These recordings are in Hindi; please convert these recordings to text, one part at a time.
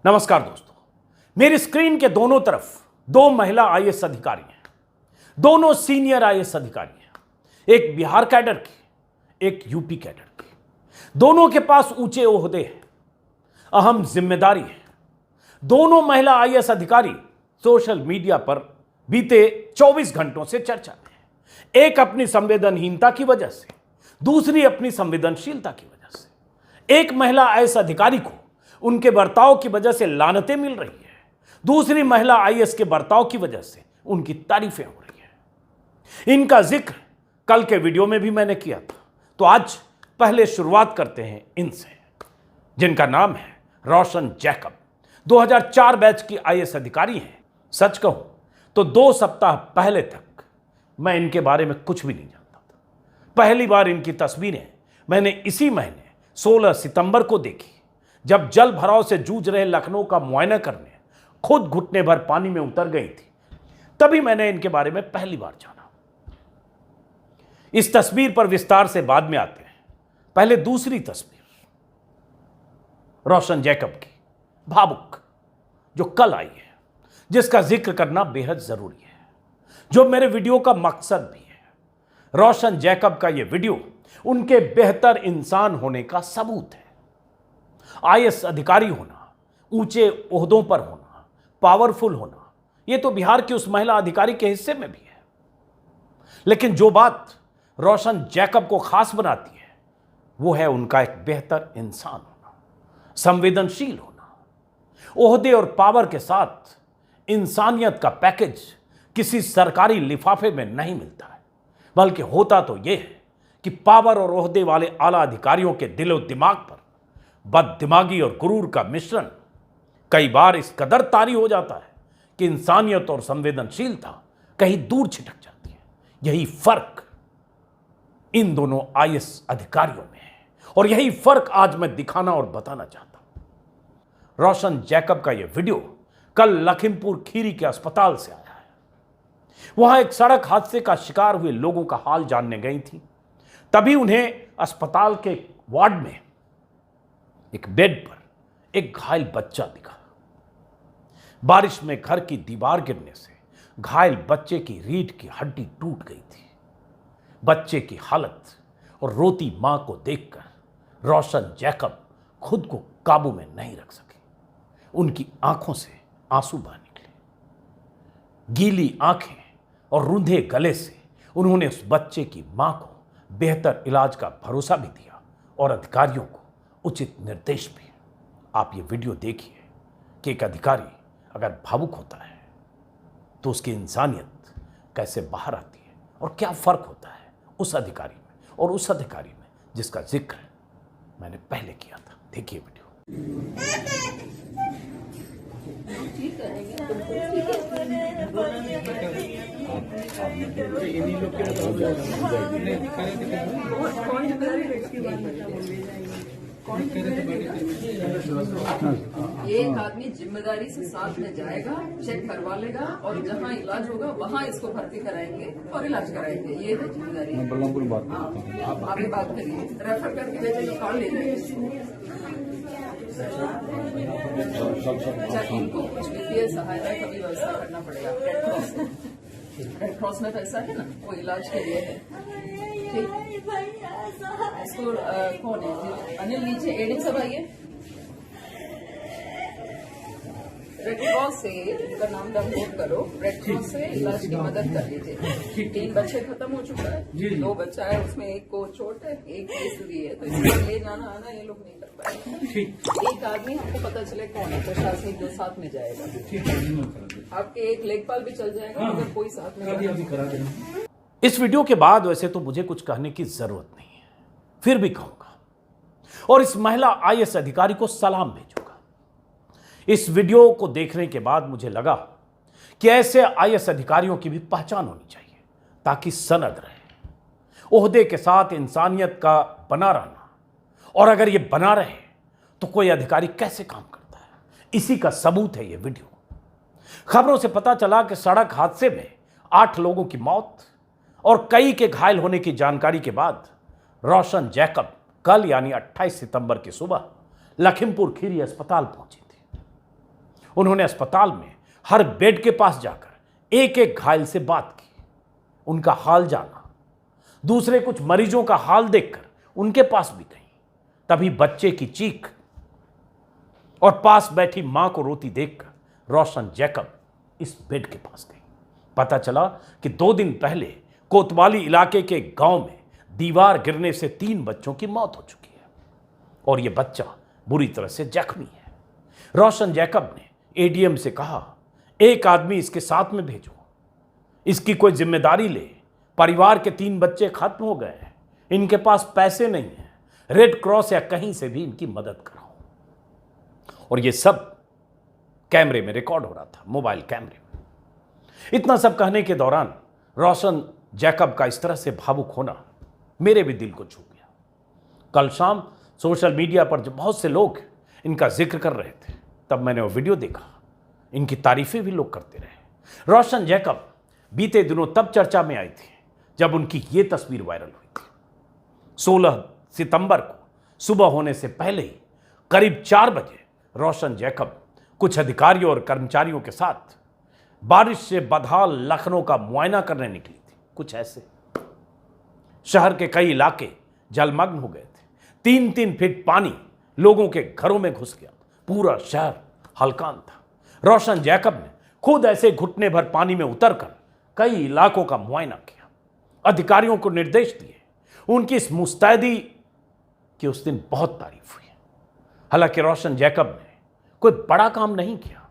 नमस्कार दोस्तों, मेरी स्क्रीन के दोनों तरफ दो महिला आईएएस अधिकारी हैं। दोनों सीनियर आईएएस अधिकारी हैं, एक बिहार कैडर की, एक यूपी कैडर की। दोनों के पास ऊंचे ओहदे हैं, अहम जिम्मेदारी है। दोनों महिला आईएएस अधिकारी सोशल मीडिया पर बीते 24 घंटों से चर्चा में है। एक अपनी संवेदनहीनता की वजह से, दूसरी अपनी संवेदनशीलता की वजह से। एक महिला आईएएस अधिकारी को उनके बर्ताव की वजह से लानतें मिल रही है, दूसरी महिला आईएएस के बर्ताव की वजह से उनकी तारीफें हो रही है। इनका जिक्र कल के वीडियो में भी मैंने किया था, तो आज पहले शुरुआत करते हैं इनसे, जिनका नाम है रोशन जैकब। 2004 बैच की आईएएस अधिकारी हैं। सच कहूं तो 2 सप्ताह पहले तक मैं इनके बारे में कुछ भी नहीं जानता था। पहली बार इनकी तस्वीरें मैंने इसी महीने 16 सितंबर को देखी, जब जल भराव से जूझ रहे लखनऊ का मुआयना करने खुद घुटने भर पानी में उतर गई थी। तभी मैंने इनके बारे में पहली बार जाना। इस तस्वीर पर विस्तार से बाद में आते हैं। पहले दूसरी तस्वीर रोशन जैकब की, भावुक, जो कल आई है, जिसका जिक्र करना बेहद जरूरी है, जो मेरे वीडियो का मकसद भी है। रोशन जैकब का यह वीडियो उनके बेहतर इंसान होने का सबूत है। आईएएस अधिकारी होना, ऊंचे ओहदों पर होना, पावरफुल होना, यह तो बिहार की उस महिला अधिकारी के हिस्से में भी है। लेकिन जो बात रोशन जैकब को खास बनाती है, वो है उनका एक बेहतर इंसान होना, संवेदनशील होना। ओहदे और पावर के साथ इंसानियत का पैकेज किसी सरकारी लिफाफे में नहीं मिलता है, बल्कि होता तो यह है कि पावर और ओहदे वाले आला अधिकारियों के दिलो दिमाग पर बददिमागी और गुरूर का मिश्रण कई बार इस कदर तारी हो जाता है कि इंसानियत और संवेदनशीलता कहीं दूर छिटक जाती है। यही फर्क इन दोनों आईएएस अधिकारियों में है, और यही फर्क आज मैं दिखाना और बताना चाहता हूं। रोशन जैकब का यह वीडियो कल लखीमपुर खीरी के अस्पताल से आया है। वहां एक सड़क हादसे का शिकार हुए लोगों का हाल जानने गई थी। तभी उन्हें अस्पताल के वार्ड में एक बेड पर एक घायल बच्चा दिखा। बारिश में घर की दीवार गिरने से घायल बच्चे की रीढ़ की हड्डी टूट गई थी। बच्चे की हालत और रोती मां को देखकर रोशन जैकब खुद को काबू में नहीं रख सके। उनकी आंखों से आंसू बह निकले। गीली आंखें और रूंधे गले से उन्होंने उस बच्चे की मां को बेहतर इलाज का भरोसा भी दिया और अधिकारियों को उचित निर्देश भी। आप ये वीडियो देखिए कि एक अधिकारी अगर भावुक होता है तो उसकी इंसानियत कैसे बाहर आती है, और क्या फर्क होता है उस अधिकारी में और उस अधिकारी में जिसका जिक्र मैंने पहले किया था। देखिए वीडियो। एक आदमी जिम्मेदारी से साथ में जाएगा, चेक करवा लेगा, और जहाँ इलाज होगा वहाँ इसको भर्ती कराएंगे और इलाज कराएंगे। ये है जिम्मेदारी। आप आगे बात करिए, रेफर करके भेजेंगे, कॉल ले जाएंगे। अच्छा, इनको कुछ वित्तीय सहायता की भी व्यवस्था करना पड़ेगा। रेड क्रॉस में पैसा है ना, वो इलाज के लिए है। ठीक, इसको कौन है? अनिल नीचे एडिंग सब आइए। रेड क्रॉस से इनका नाम डाउनलोड करो, रेड क्रॉस से इलाज की मदद कर लीजिए। 3 बच्चे खत्म हो चुका है, 2 बच्चा है, उसमें एक को चोट है, एक केस भी है, तो इसलिए ले जाना आना ये लोग नहीं कर पाएंगे। एक आदमी हमको पता चले कौन है, प्रशासनिक जो साथ में जाएगा। आपके एक लेखपाल भी चल जाएगा अगर कोई साथ में। इस वीडियो के बाद वैसे तो मुझे कुछ कहने की जरूरत नहीं है, फिर भी कहूंगा, और इस महिला आईएएस अधिकारी को सलाम भेजूंगा। इस वीडियो को देखने के बाद मुझे लगा कि ऐसे आईएएस अधिकारियों की भी पहचान होनी चाहिए, ताकि सनद रहे। ओहदे के साथ इंसानियत का बना रहना, और अगर ये बना रहे तो कोई अधिकारी कैसे काम करता है, इसी का सबूत है ये वीडियो। खबरों से पता चला कि सड़क हादसे में 8 लोगों की मौत और कई के घायल होने की जानकारी के बाद रोशन जैकब कल यानी 28 सितंबर की सुबह लखीमपुर खीरी अस्पताल पहुंची थी। उन्होंने अस्पताल में हर बेड के पास जाकर एक एक घायल से बात की, उनका हाल जाना। दूसरे कुछ मरीजों का हाल देखकर उनके पास भी गई। तभी बच्चे की चीख और पास बैठी मां को रोती देखकर रोशन जैकब इस बेड के पास गई। पता चला कि 2 दिन पहले कोतवाली इलाके के गांव में दीवार गिरने से 3 बच्चों की मौत हो चुकी है और यह बच्चा बुरी तरह से जख्मी है। रोशन जैकब ने एडीएम से कहा, एक आदमी इसके साथ में भेजो, इसकी कोई जिम्मेदारी ले। परिवार के 3 बच्चे खत्म हो गए हैं, इनके पास पैसे नहीं है, रेड क्रॉस या कहीं से भी इनकी मदद कराओ। और यह सब कैमरे में रिकॉर्ड हो रहा था, मोबाइल कैमरे में। इतना सब कहने के दौरान रोशन जैकब का इस तरह से भावुक होना मेरे भी दिल को छू गया। कल शाम सोशल मीडिया पर जो बहुत से लोग इनका जिक्र कर रहे थे, तब मैंने वो वीडियो देखा। इनकी तारीफें भी लोग करते रहे। रोशन जैकब बीते दिनों तब चर्चा में आई थी जब उनकी ये तस्वीर वायरल हुई थी। 16 सितंबर को सुबह होने से पहले ही करीब 4 बजे रोशन जैकब कुछ अधिकारियों और कर्मचारियों के साथ बारिश से बदहाल लखनऊ का मुआयना करने निकली थी। कुछ ऐसे शहर के कई इलाके जलमग्न हो गए थे। 3-3 फीट पानी लोगों के घरों में घुस गया। पूरा शहर हलकान था। रोशन जैकब ने खुद ऐसे घुटने भर पानी में उतरकर कई इलाकों का मुआयना किया, अधिकारियों को निर्देश दिए। उनकी इस मुस्तैदी की उस दिन बहुत तारीफ हुई। हालांकि रोशन जैकब ने कोई बड़ा काम नहीं किया।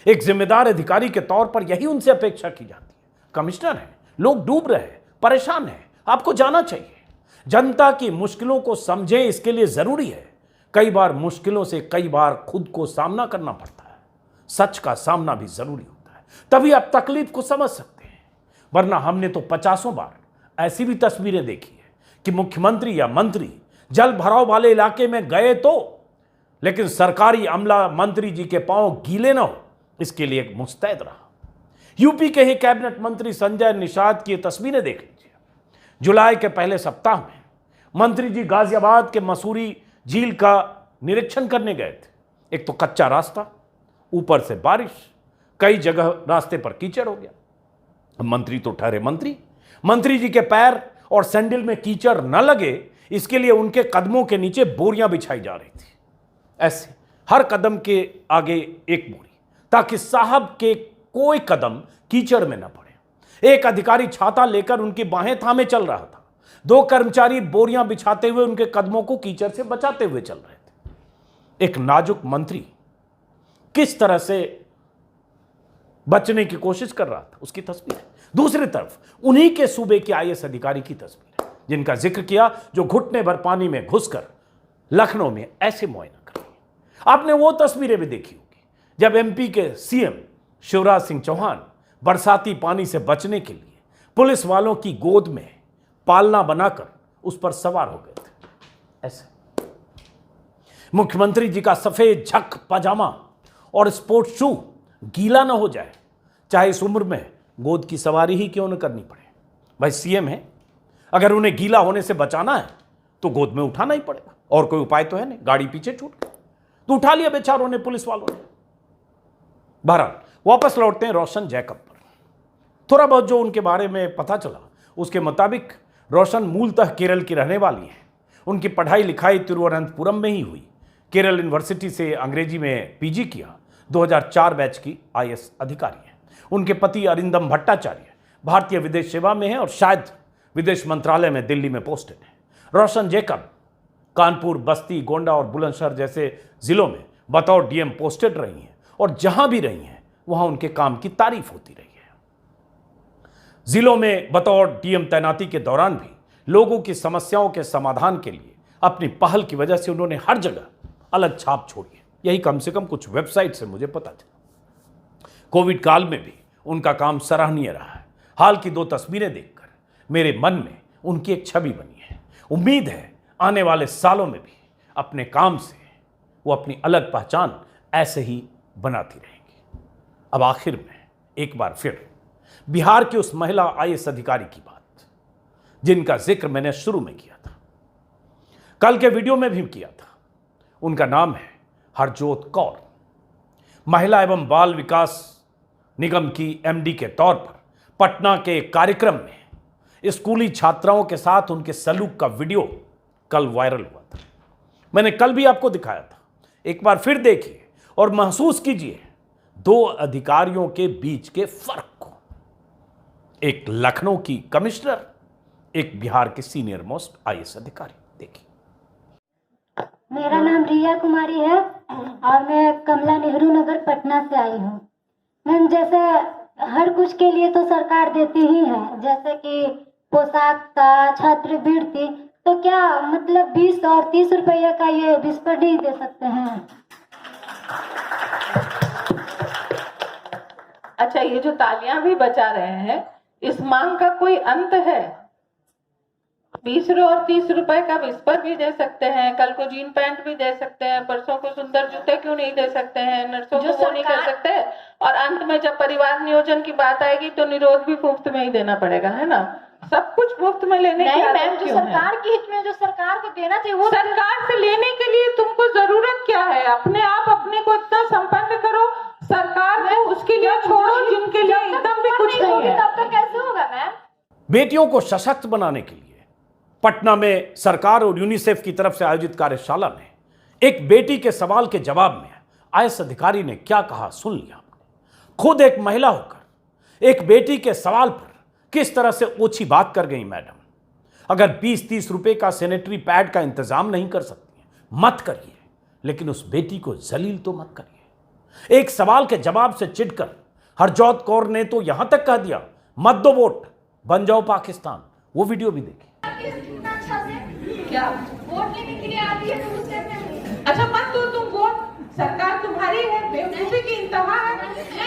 एक जिम्मेदार अधिकारी के तौर पर यही उनसे अपेक्षा की जाती है। कमिश्नर है, लोग डूब रहे हैं, परेशान हैं, आपको जाना चाहिए, जनता की मुश्किलों को समझें, इसके लिए जरूरी है। कई बार मुश्किलों से कई बार खुद को सामना करना पड़ता है। सच का सामना भी जरूरी होता है, तभी आप तकलीफ को समझ सकते हैं। वरना हमने तो 50 बार ऐसी भी तस्वीरें देखी है कि मुख्यमंत्री या मंत्री जल भराव वाले इलाके में गए तो, लेकिन सरकारी अमला मंत्री जी के पांव गीले ना हो, इसके लिए एक मुस्तैद रहा। यूपी के ही कैबिनेट मंत्री संजय निषाद की तस्वीरें देख लीजिए। जुलाई के पहले सप्ताह में मंत्री जी गाजियाबाद के मसूरी झील का निरीक्षण करने गए थे। एक तो कच्चा रास्ता, ऊपर से बारिश, कई जगह रास्ते पर कीचड़ हो गया। मंत्री तो ठहरे मंत्री, मंत्री जी के पैर और सैंडल में कीचड़ न लगे, इसके लिए उनके कदमों के नीचे बोरियां बिछाई जा रही थी। ऐसे हर कदम के आगे एक बोरी, ताकि साहब के कोई कदम कीचड़ में न पड़े। एक अधिकारी छाता लेकर उनकी बाहें थामे चल रहा था। 2 कर्मचारी बोरियां बिछाते हुए उनके कदमों को कीचड़ से बचाते हुए चल रहे थे। एक नाजुक मंत्री किस तरह से बचने की कोशिश कर रहा था, उसकी तस्वीर है। दूसरी तरफ उन्हीं के सूबे के आईएएस अधिकारी की तस्वीर है, जिनका जिक्र किया, जो घुटने भर पानी में घुसकर लखनऊ में ऐसे मुआयना कर रहे हैं। आपने वो तस्वीरें भी देखी होगी जब एमपी के सीएम शिवराज सिंह चौहान बरसाती पानी से बचने के लिए पुलिस वालों की गोद में पालना बनाकर उस पर सवार हो गए थे। ऐसे मुख्यमंत्री जी का सफेद झक पजामा और स्पोर्ट्स शू गीला न हो जाए, चाहे इस उम्र में गोद की सवारी ही क्यों न करनी पड़े। भाई सीएम है, अगर उन्हें गीला होने से बचाना है तो गोद में उठाना ही पड़ेगा, और कोई उपाय तो है नहीं। गाड़ी पीछे छूट गई तो उठा लिया बेचारों ने, पुलिस वालों ने। बहरहाल वापस लौटते हैं रोशन जैकब पर। थोड़ा बहुत जो उनके बारे में पता चला, उसके मुताबिक रोशन मूलतः केरल की रहने वाली है। उनकी पढ़ाई लिखाई तिरुवनंतपुरम में ही हुई। केरल यूनिवर्सिटी से अंग्रेजी में पीजी किया। 2004 बैच की आईएएस अधिकारी है। उनके पति अरिंदम भट्टाचार्य भारतीय विदेश सेवा में है और शायद विदेश मंत्रालय में दिल्ली में पोस्टेड है। रोशन जैकब कानपुर, बस्ती, गोंडा और बुलंदशहर जैसे जिलों में बतौर डीएम पोस्टेड रही हैं और जहां भी रही हैं वहां उनके काम की तारीफ होती रही है। जिलों में बतौर डीएम तैनाती के दौरान भी लोगों की समस्याओं के समाधान के लिए अपनी पहल की वजह से उन्होंने हर जगह अलग छाप छोड़ी है। यही कम से कम कुछ वेबसाइट से मुझे पता चला। कोविड काल में भी उनका काम सराहनीय रहा है। हाल की 2 तस्वीरें देखकर मेरे मन में उनकी एक छवि बनी है। उम्मीद है आने वाले सालों में भी अपने काम से वो अपनी अलग पहचान ऐसे ही बनाती रहेंगी। अब आखिर में एक बार फिर बिहार की उस महिला आईएएस अधिकारी की बात, जिनका जिक्र मैंने शुरू में किया था, कल के वीडियो में भी किया था। उनका नाम है हरजोत कौर। महिला एवं बाल विकास निगम की एमडी के तौर पर पटना के एक कार्यक्रम में स्कूली छात्राओं के साथ उनके सलूक का वीडियो कल वायरल हुआ था। मैंने कल भी आपको दिखाया था, एक बार फिर देखिए और महसूस कीजिए दो अधिकारियों के बीच के फर्क को। एक लखनऊ की कमिश्नर, एक बिहार के सीनियर मोस्ट आईएएस अधिकारी। देखिए। मेरा नाम रिया कुमारी है और मैं कमला नेहरू नगर पटना से आई हूँ। मैम, जैसे हर कुछ के लिए तो सरकार देती ही है, जैसे कि पोशाक का, छात्रवृत्ति, तो क्या मतलब 20 और 30 रुपये का ये विस्पर नहीं दे सकते हैं? अच्छा, ये जो तालियां भी बजा रहे हैं, इस मांग का कोई अंत है? 20 और 30 रुपए का विस्पर भी दे सकते हैं, कल को जीन पैंट भी दे सकते हैं, परसों को सुंदर जूते क्यों नहीं दे सकते हैं, नर्सों को वो नहीं कर सकते, और अंत में जब परिवार नियोजन की बात आएगी तो निरोध भी मुफ्त में ही देना पड़ेगा, है ना? सब कुछ मुफ्त में लेने की मैम, जो सरकार के हित में जो सरकार को देना चाहिए वो सरकार से लेने के लिए तुमको जरूरत क्या है? अपने आप अपने को इतना संपन्न करो, सरकार को उसके लिए छोड़ो जिनके लिए एकदम भी कुछ नहीं है। तब तो कैसे होगा मैम? बेटियों को सशक्त बनाने के लिए पटना में सरकार और यूनिसेफ की तरफ से आयोजित कार्यशाला में एक बेटी के सवाल के जवाब में आईएएस अधिकारी ने क्या कहा, सुन लिया आपने। खुद एक महिला होकर एक बेटी के सवाल पर किस तरह से ओछी बात कर गई मैडम। अगर 20-30 रुपए का सैनिटरी पैड का इंतजाम नहीं कर सकती मत करिए, लेकिन उस बेटी को जलील तो मत करिए। एक सवाल के जवाब से चिढ़कर हरजोत कौर ने तो यहां तक कह दिया, मत दो वोट, बन जाओ पाकिस्तान। वो वीडियो भी देखिए। क्या वोट लेने के लिए आती है तो उससे अच्छा, मत दो तुम वोट, सरकार तुम्हारी है, बेवकूफी की इंतहा है।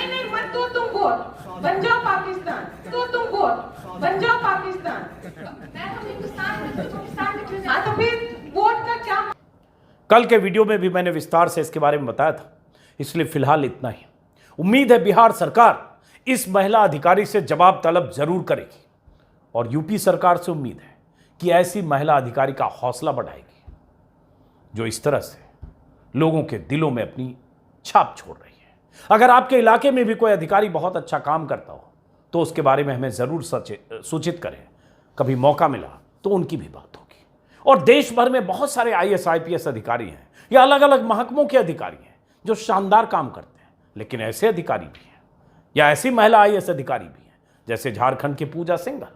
नहीं, मत दो तुम वोट, बन जाओ पाकिस्तान, तो तुम वोट, बन जाओ पाकिस्तान। हाँ, तो फिर वोट का क्या? कल के वीडियो में भी मैंने विस्तार से इसके बारे में बताया था, इसलिए फिलहाल इतना ही। उम्मीद है बिहार सरकार इस महिला अधिकारी से जवाब तलब जरूर करेगी और यूपी सरकार से उम्मीद है कि ऐसी महिला अधिकारी का हौसला बढ़ाएगी जो इस तरह से लोगों के दिलों में अपनी छाप छोड़ रही है। अगर आपके इलाके में भी कोई अधिकारी बहुत अच्छा काम करता हो तो उसके बारे में हमें जरूर सूचित करें। कभी मौका मिला तो उनकी भी बात होगी। और देश भर में बहुत सारे आईएएस आईपीएस अधिकारी हैं या अलग अलग महकमों के अधिकारी हैं जो शानदार काम करते हैं, लेकिन ऐसे अधिकारी भी हैं या ऐसी महिला आईएएस अधिकारी भी हैं जैसे झारखंड की पूजा सिंघल।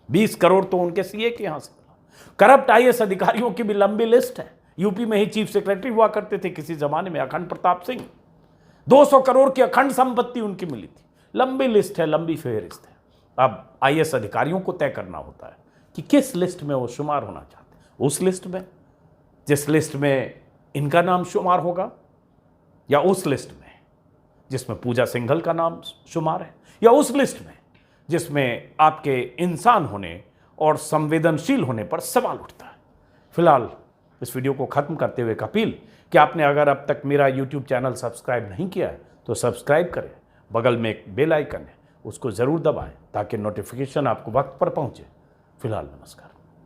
20 करोड़ तो उनके सीए के यहां से मिला। करप्ट आईएएस अधिकारियों की भी लंबी लिस्ट है। यूपी में ही चीफ सेक्रेटरी हुआ करते थे किसी जमाने में अखंड प्रताप सिंह, 200 करोड़ की अखंड संपत्ति उनकी मिली थी। लंबी लिस्ट है, लंबी फेहरिस्त है। अब आईएएस अधिकारियों को तय करना होता है कि किस लिस्ट में वो शुमार होना चाहते हैं। उस लिस्ट में जिस लिस्ट में इनका नाम शुमार होगा, या उस लिस्ट में जिसमें पूजा सिंघल का नाम शुमार है, या उस लिस्ट में जिसमें आपके इंसान होने और संवेदनशील होने पर सवाल उठता है। फिलहाल इस वीडियो को खत्म करते हुए एक अपील कि आपने अगर अब तक मेरा यूट्यूब चैनल सब्सक्राइब नहीं किया है तो सब्सक्राइब करें। बगल में एक बेल आइकन है, उसको ज़रूर दबाएं ताकि नोटिफिकेशन आपको वक्त पर पहुंचे। फिलहाल नमस्कार।